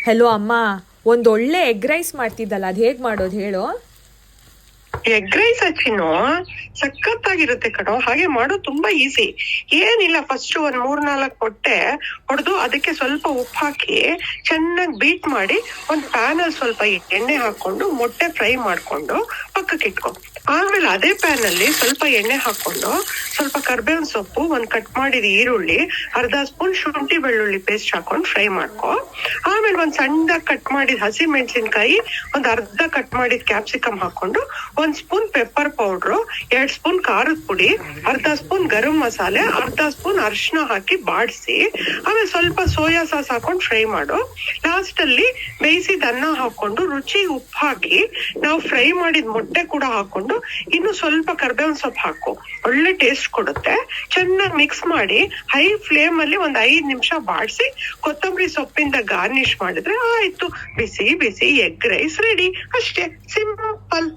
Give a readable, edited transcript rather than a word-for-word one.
Hello ಅಮ್ಮ, ಒಂದೊಳ್ಳೆ egg rice ಮಾಡ್ತಿದ್ದಲ್ಲ, ಅದು ಹೇಗೆ ಮಾಡೋದು ಹೇಳು. ಎಗ್ ರೈಸ್ ಚಿನ್ನು ಸಖತ್ತಾಗಿರುತ್ತೆ ಕಣೋ. ಹಾಗೆ ಮಾಡೋದು ತುಂಬಾ ಈಸಿ. ಏನಿಲ್ಲ, ಫಸ್ಟ್ ಒಂದ್ 3-4 ಮೊಟ್ಟೆ ಹೊಡೆದು ಅದಕ್ಕೆ ಸ್ವಲ್ಪ ಉಪ್ಪು ಹಾಕಿ ಚೆನ್ನಾಗಿ ಬೀಟ್ ಮಾಡಿ ಒಂದ್ ಪ್ಯಾನ್ ಅಲ್ಲಿ ಸ್ವಲ್ಪ ಎಣ್ಣೆ ಹಾಕೊಂಡು ಮೊಟ್ಟೆ ಫ್ರೈ ಮಾಡ್ಕೊಂಡು ಪಕ್ಕಕ್ಕೆ ಇಟ್ಕೊ. ಆಮೇಲೆ ಅದೇ ಪ್ಯಾನ್ ಅಲ್ಲಿ ಸ್ವಲ್ಪ ಎಣ್ಣೆ ಹಾಕೊಂಡು ಸ್ವಲ್ಪ ಕರ್ಬೇವಿನ ಸೊಪ್ಪು, ಒಂದ್ ಕಟ್ ಮಾಡಿದ ಈರುಳ್ಳಿ, ಅರ್ಧ ಸ್ಪೂನ್ ಶುಂಠಿ ಬೆಳ್ಳುಳ್ಳಿ ಪೇಸ್ಟ್ ಹಾಕೊಂಡು ಫ್ರೈ ಮಾಡ್ಕೊ. ಆಮೇಲೆ ಒಂದ್ ಸಣ್ಣದಾಗಿ ಕಟ್ ಮಾಡಿದ ಹಸಿ ಮೆಣಸಿನ್ಕಾಯಿ, ಒಂದ್ ಅರ್ಧ ಕಟ್ ಮಾಡಿದ ಕ್ಯಾಪ್ಸಿಕಮ್ ಹಾಕೊಂಡು 1 ಸ್ಪೂನ್ ಪೆಪ್ಪರ್ ಪೌಡ್ರು, 2 ಸ್ಪೂನ್ ಖಾರದ ಪುಡಿ, ಅರ್ಧ ಸ್ಪೂನ್ ಗರಂ ಮಸಾಲೆ, ಅರ್ಧ ಸ್ಪೂನ್ ಅರಿಶಿನ ಹಾಕಿ ಬಾಡಿಸಿ ಆಮೇಲೆ ಸ್ವಲ್ಪ ಸೋಯಾ ಸಾಸ್ ಹಾಕೊಂಡು ಫ್ರೈ ಮಾಡು. ಲಾಸ್ಟ್ ಅಲ್ಲಿ ಬೇಯಿಸಿದ ಅನ್ನ ಹಾಕೊಂಡು ರುಚಿಗೆ ಉಪ್ಪು ಹಾಕಿ ನಾವು ಫ್ರೈ ಮಾಡಿದ ಮೊಟ್ಟೆ ಕೂಡ ಹಾಕೊಂಡು ಇನ್ನು ಸ್ವಲ್ಪ ಕರ್ಬೇವಿನ ಸೊಪ್ಪು ಹಾಕು. ಒಳ್ಳೆ ಟೇಸ್ಟ್ ಕೊಡುತ್ತೆ. ಚೆನ್ನಾಗಿ ಮಿಕ್ಸ್ ಮಾಡಿ ಹೈ ಫ್ಲೇಮ್ ಅಲ್ಲಿ ಒಂದ್ 5 ನಿಮಿಷ ಬಾಡಿಸಿ ಕೊತ್ತಂಬರಿ ಸೊಪ್ಪಿಂದ ಗಾರ್ನಿಶ್ ಮಾಡಿದ್ರೆ ಆಯ್ತು, ಬಿಸಿ ಬಿಸಿ ಎಗ್ ರೈಸ್ ರೆಡಿ. ಅಷ್ಟೇ, ಸಿಂಪಲ್.